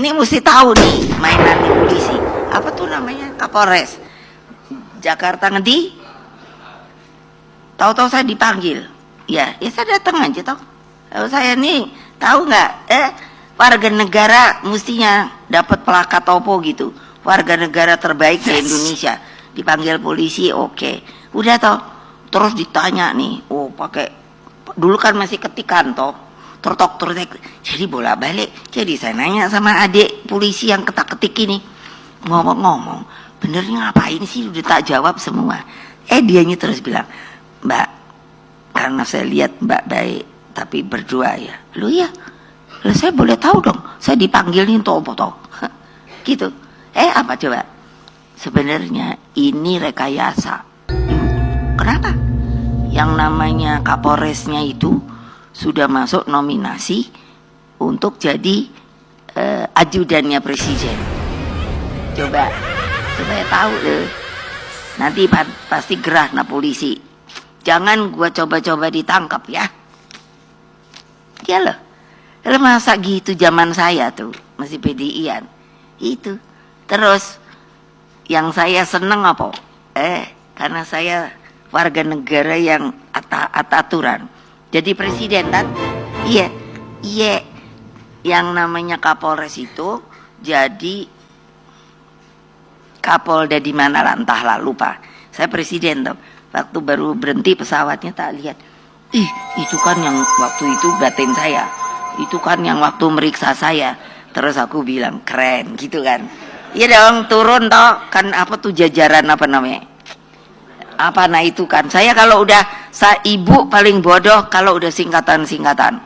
ini mesti tahu nih mainan di polisi. Apa tuh namanya? Kapolres Jakarta Ngedi. Tahu-tahu saya dipanggil. Ya saya datang aja toh. Kalau saya nih tahu nggak? Warga negara mestinya dapat pelakat topo gitu. Warga negara terbaik di Indonesia. Dipanggil polisi, oke. Udah toh. Terus ditanya nih, pakai dulu kan masih ketikan toh. Tertok. Jadi bolak-balik. Jadi saya nanya sama adik polisi yang ketak-ketik ini. Ngomong-ngomong, benernya ngapain sih? Udah tak jawab semua. Dianya terus bilang, Mbak, karena saya lihat Mbak baik, tapi berdua ya. Lu ya? Lah saya boleh tahu dong, saya dipanggil nih untuk apa toh? Gitu. Apa coba? Sebenarnya ini rekayasa. Kenapa? Yang namanya Kapolresnya itu sudah masuk nominasi untuk jadi ajudannya presiden. Coba supaya tahu loh. Nanti pasti gerah nah polisi. Jangan gua coba-coba ditangkap ya. Ya loh. Masa gitu zaman saya tuh masih PDI-an. Itu. Terus yang saya seneng apa? Karena saya warga negara yang aturan. Jadi presiden kan? Iya. Yang namanya Kapolres itu jadi Kapolda di mana lah entahlah lupa. Saya presiden tuh. Waktu baru berhenti pesawatnya tak lihat. Itu kan yang waktu itu batin saya. Itu kan yang waktu meriksa saya. Terus aku bilang keren gitu kan. Iya dong turun toh. Kan apa tuh jajaran apa namanya. Apa nah itu kan. Saya kalau udah ibu paling bodoh kalau udah singkatan-singkatan.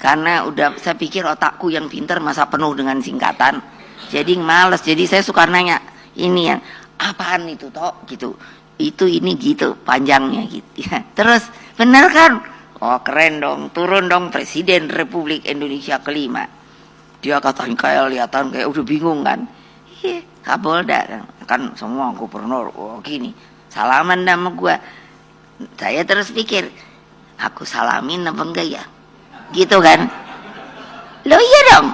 Karena udah saya pikir otakku yang pinter masa penuh dengan singkatan. Jadi males. Jadi saya suka nanya. Ini yang apaan itu toh gitu. Itu ini gitu panjangnya gitu ya. Terus benar kan? Keren dong, turun dong Presiden Republik Indonesia kelima. Dia katanya kelihatan kayak udah bingung kan. Kapolda kan semua gubernur gini. Salaman sama gua. Saya terus pikir, aku salamin apa enggak ya? Gitu kan. Loh iya dong.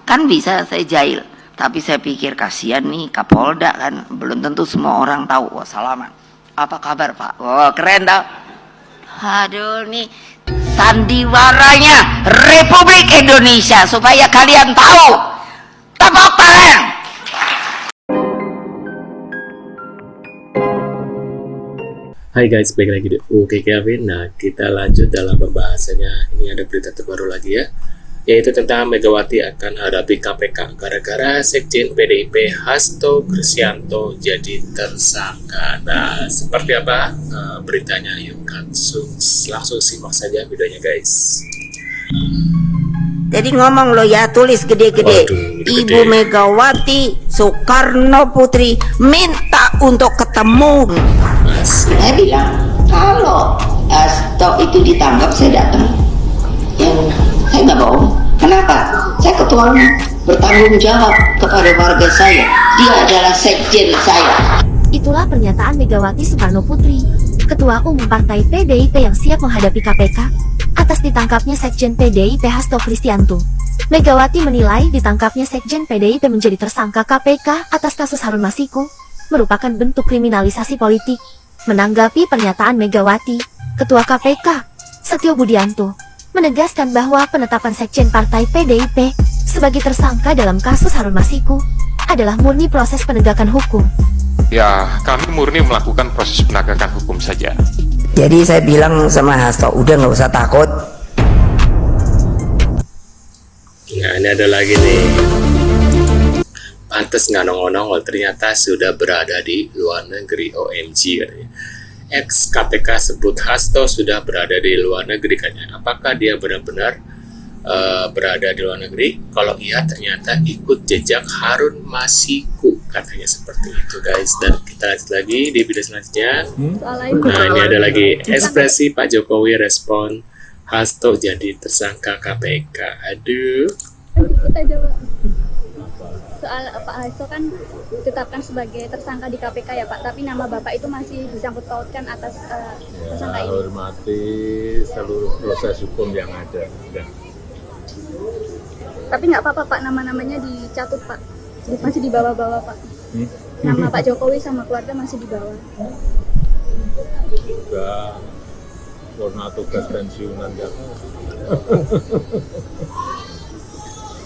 Kan bisa saya jahil. Tapi saya pikir kasihan nih Kapolda kan. Belum tentu semua orang tahu. Salaman. Apa kabar Pak? Keren tau. Aduh nih sandiwaranya Republik Indonesia supaya kalian tahu. Tepuk tangan. Hai guys, balik lagi di UKKV. Nah, kita lanjut dalam pembahasannya. Ini ada berita terbaru lagi ya, yaitu tentang Megawati akan hadapi KPK gara-gara Sekjen PDIP Hasto Kristianto jadi tersangka. Nah, seperti apa beritanya? Yuk langsung simak saja videonya guys. Jadi ngomong lo ya, tulis gede-gede. Ibu Megawati Soekarno Putri minta untuk ketemu. Saya bilang kalau Hasto itu ditangkap saya datang. Saya nggak bohong. Kenapa? Saya ketua umum, bertanggung jawab kepada warga saya. Dia adalah sekjen saya. Itulah pernyataan Megawati Soekarno Putri, Ketua Umum Partai PDIP yang siap menghadapi KPK atas ditangkapnya Sekjen PDIP Hasto Kristianto. Megawati menilai ditangkapnya Sekjen PDIP menjadi tersangka KPK atas kasus Harun Masiku merupakan bentuk kriminalisasi politik. Menanggapi pernyataan Megawati, Ketua KPK Setio Budianto menegaskan bahwa penetapan Sekjen Partai PDIP sebagai tersangka dalam kasus Harun Masiku adalah murni proses penegakan hukum. Ya, kami murni melakukan proses penegakan hukum saja. Jadi saya bilang sama Hasto, udah nggak usah takut. Nah, ini ada lagi nih. Pantes nggak nongol-nongol, ternyata sudah berada di luar negeri. OMG katanya. Ex KPK sebut Hasto sudah berada di luar negeri katanya. Apakah dia benar-benar berada di luar negeri? Kalau iya, ternyata ikut jejak Harun Masiku katanya seperti itu guys. Dan kita lanjut lagi di video selanjutnya. Nah, ini ada lagi ekspresi Pak Jokowi respon Hasto jadi tersangka KPK. Aduh. Soal Pak Hasto kan ditetapkan sebagai tersangka di KPK ya Pak, tapi nama Bapak itu masih disangkut pautkan atas tersangka ini. Hormati seluruh proses hukum yang ada. Tapi nggak apa-apa Pak, nama-namanya dicatut Pak. Masih di bawah-bawah Pak. Nama Pak Jokowi sama keluarga masih di bawah. Juga warna tugas pensiunan ya.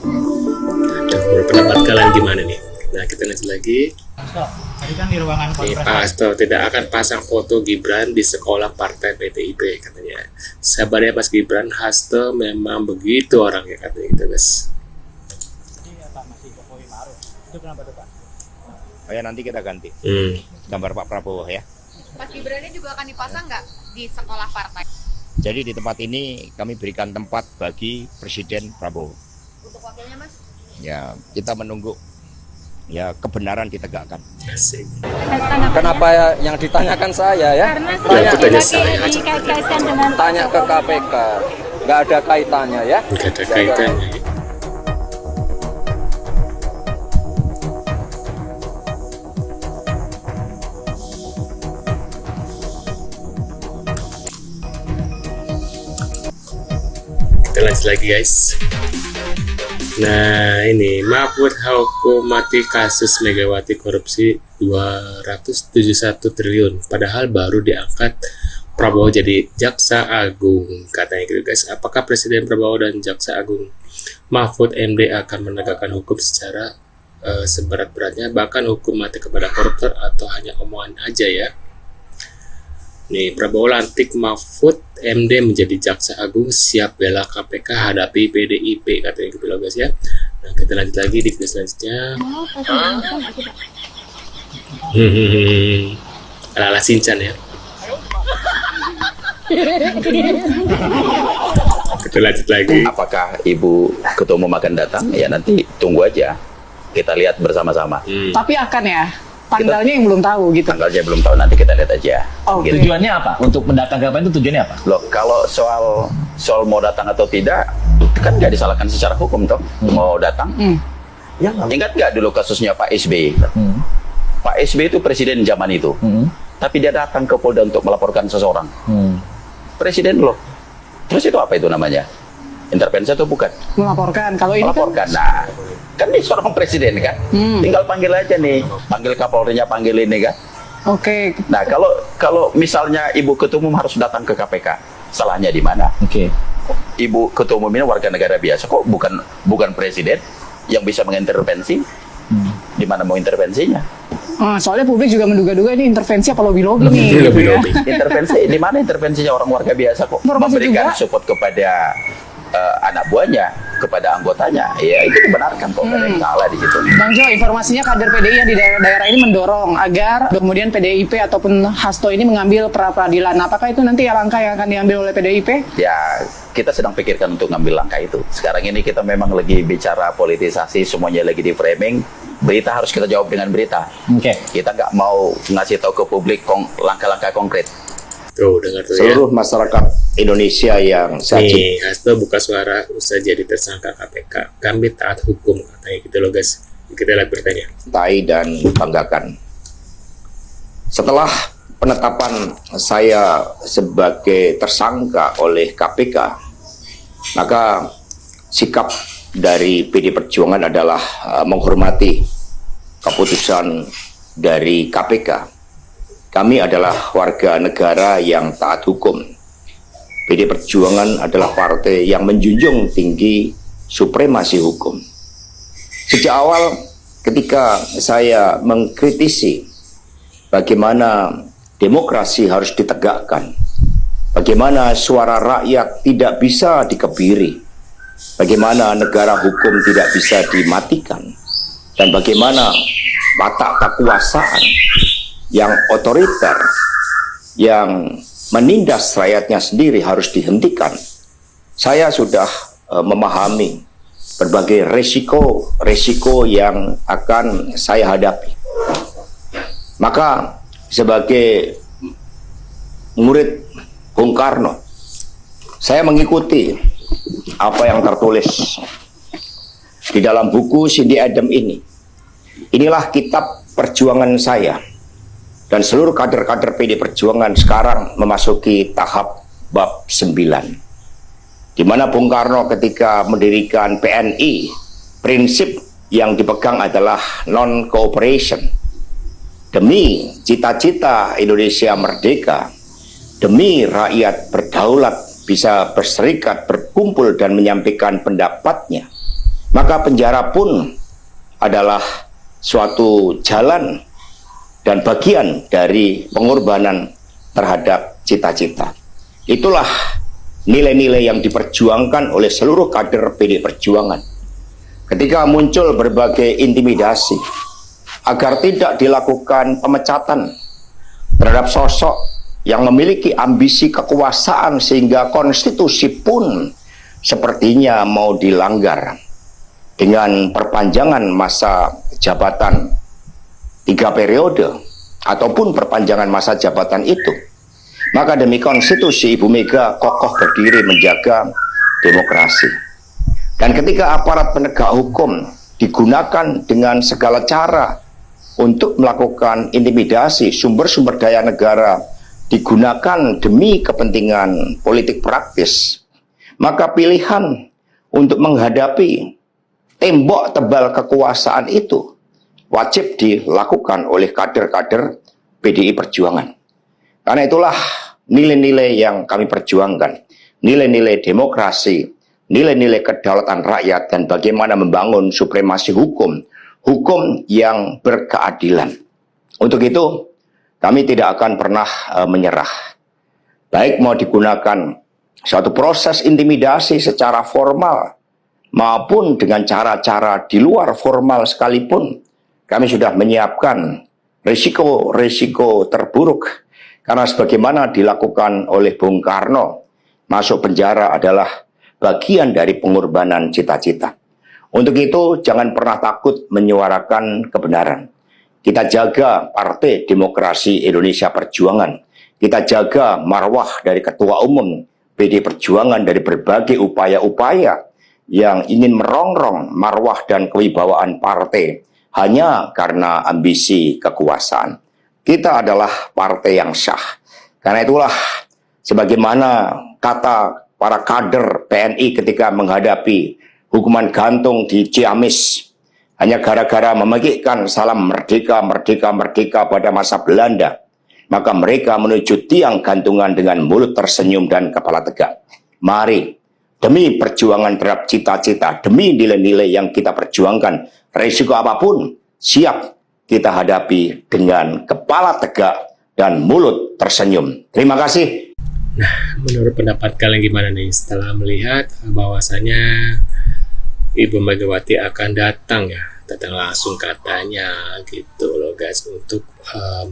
Menurut pendapat kalian gimana nih? Nah, kita lanjut lagi. Tadi kan di ruangan Nih, konferensi. Pak Hasto tidak akan pasang foto Gibran di sekolah partai PDIP katanya. Sabarnya Mas Gibran, Hasto memang begitu orangnya katanya gitu guys. Iya Pak, masih Jokowi Maruf. Itu kenapa tuh Pak? Oh ya, nanti kita ganti gambar Pak Prabowo ya. Mas Gibran juga akan dipasang nggak di sekolah partai? Jadi di tempat ini kami berikan tempat bagi Presiden Prabowo. Untuk wakilnya Mas? Ya, kita menunggu ya kebenaran ditegakkan. Asik. Kenapa yang ditanyakan saya ya? Ya, aku tanya saya aja. Tanya ke KPK, nggak ada kaitannya ya? Nggak ada kaitannya. Kita lanjut lagi guys. Nah ini Mahfud hukum mati kasus Megawati korupsi 271 triliun padahal baru diangkat Prabowo jadi Jaksa Agung katanya gitu guys. Apakah Presiden Prabowo dan Jaksa Agung Mahfud MD akan menegakkan hukum secara seberat-beratnya, bahkan hukum mati kepada koruptor, atau hanya omongan aja ya? Nih, Prabowo lantik Mahfud MD menjadi Jaksa Agung, siap bela KPK hadapi PDIP katanya gitu loh guys ya. Nah, kita lanjut lagi di video selanjutnya. Ala-ala Shinchan ya. Kita lanjut lagi. Apakah Ibu Ketua Umum akan datang? Ya nanti tunggu aja. Kita lihat bersama-sama. Tapi akan ya? Tanggalnya yang belum tahu gitu. Tanggalnya belum tahu, nanti kita lihat aja. Oh, gitu. Tujuannya apa? Untuk mendatang ke apa itu tujuannya apa? Loh, kalau soal mau datang atau tidak, kan nggak disalahkan secara hukum toh. Mau datang. Ya, ingat nggak dulu kasusnya Pak SBY? Pak SBY itu presiden zaman itu. Tapi dia datang ke Polda untuk melaporkan seseorang. Presiden loh. Terus itu apa itu namanya? Intervensi atau bukan? Melaporkan. Kalau ini melaporkan. Nah, kan ini seorang presiden kan? Tinggal panggil aja nih. Panggil Kapolrinya, panggil ini kan? Oke. Nah, kalau misalnya Ibu Ketua Umum harus datang ke KPK, salahnya di mana? Ibu Ketua Umum ini warga negara biasa kok, bukan presiden yang bisa mengintervensi. Di mana mau intervensinya? Soalnya publik juga menduga-duga ini intervensi apa lobby-lobby nih. Lobby-lobby. Intervensi, di mana intervensinya orang warga biasa kok? Memberikan support kepada anak buahnya, kepada anggotanya, ya itu dibenarkan kok, nggak ada yang salah di situ. Bang Jo, informasinya kader PDI yang di daerah-daerah ini mendorong agar kemudian PDIP ataupun Hasto ini mengambil pra-peradilan. Apakah itu nanti langkah yang akan diambil oleh PDIP? Ya, kita sedang pikirkan untuk ngambil langkah itu. Sekarang ini kita memang lagi bicara politisasi, semuanya lagi di framing. Berita harus kita jawab dengan berita. Kita nggak mau ngasih tahu ke publik langkah-langkah konkret. Tuh, dengar tuh seluruh masyarakat Indonesia yang nih, Hasto buka suara usai jadi tersangka KPK. Kami taat hukum katanya gitu loh guys. Kita lihat bertanya. Tai dan banggakan. Setelah penetapan saya sebagai tersangka oleh KPK, maka sikap dari PD Perjuangan adalah menghormati keputusan dari KPK. Kami adalah warga negara yang taat hukum. PD Perjuangan adalah partai yang menjunjung tinggi supremasi hukum. Sejak awal ketika saya mengkritisi bagaimana demokrasi harus ditegakkan, bagaimana suara rakyat tidak bisa dikebiri, bagaimana negara hukum tidak bisa dimatikan, dan bagaimana watak kekuasaan yang otoriter, yang menindas rakyatnya sendiri harus dihentikan. Saya sudah memahami berbagai resiko yang akan saya hadapi. Maka sebagai murid Bung Karno, saya mengikuti apa yang tertulis di dalam buku Cindy Adam ini. Inilah kitab perjuangan saya. Dan seluruh kader-kader PD Perjuangan sekarang memasuki tahap bab 9. di mana Bung Karno ketika mendirikan PNI, prinsip yang dipegang adalah non-cooperation. Demi cita-cita Indonesia merdeka, demi rakyat berdaulat, bisa berserikat, berkumpul, dan menyampaikan pendapatnya, maka penjara pun adalah suatu jalan dan bagian dari pengorbanan terhadap cita-cita. Itulah nilai-nilai yang diperjuangkan oleh seluruh kader PDI Perjuangan. Ketika muncul berbagai intimidasi agar tidak dilakukan pemecatan terhadap sosok yang memiliki ambisi kekuasaan sehingga konstitusi pun sepertinya mau dilanggar dengan perpanjangan masa jabatan 3 periode ataupun perpanjangan masa jabatan itu, maka demi konstitusi Ibu Mega kokoh berdiri menjaga demokrasi. Dan ketika aparat penegak hukum digunakan dengan segala cara untuk melakukan intimidasi, sumber-sumber daya negara digunakan demi kepentingan politik praktis, maka pilihan untuk menghadapi tembok tebal kekuasaan itu wajib dilakukan oleh kader-kader PDI Perjuangan. Karena itulah nilai-nilai yang kami perjuangkan, nilai-nilai demokrasi, nilai-nilai kedaulatan rakyat, dan bagaimana membangun supremasi hukum, hukum yang berkeadilan. Untuk itu, kami tidak akan pernah menyerah. Baik mau digunakan suatu proses intimidasi secara formal, maupun dengan cara-cara di luar formal sekalipun, kami sudah menyiapkan risiko-risiko terburuk. Karena sebagaimana dilakukan oleh Bung Karno, masuk penjara adalah bagian dari pengorbanan cita-cita. Untuk itu, jangan pernah takut menyuarakan kebenaran. Kita jaga Partai Demokrasi Indonesia Perjuangan. Kita jaga marwah dari Ketua Umum PDI Perjuangan dari berbagai upaya-upaya yang ingin merongrong marwah dan kewibawaan partai hanya karena ambisi kekuasaan. Kita adalah partai yang sah. Karena itulah, sebagaimana kata para kader PNI ketika menghadapi hukuman gantung di Ciamis, hanya gara-gara memegikkan salam merdeka, merdeka, merdeka pada masa Belanda, maka mereka menuju tiang gantungan dengan mulut tersenyum dan kepala tegak. Mari, demi perjuangan terhadap cita-cita, demi nilai-nilai yang kita perjuangkan, risiko apapun siap kita hadapi dengan kepala tegak dan mulut tersenyum. Terima kasih. Nah, menurut pendapat kalian gimana nih setelah melihat bahwasanya Ibu Megawati akan datang langsung katanya gitu loh guys, untuk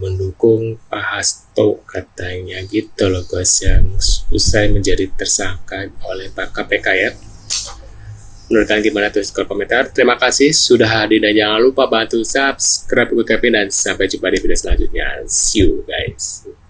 mendukung Pak Hasto katanya gitu loh guys, yang usai menjadi tersangka oleh Pak KPK ya. Menurut kalian gimana, tulis kolom komentar. Terima kasih sudah hadir dan jangan lupa bantu subscribe, dan sampai jumpa di video selanjutnya. See you guys.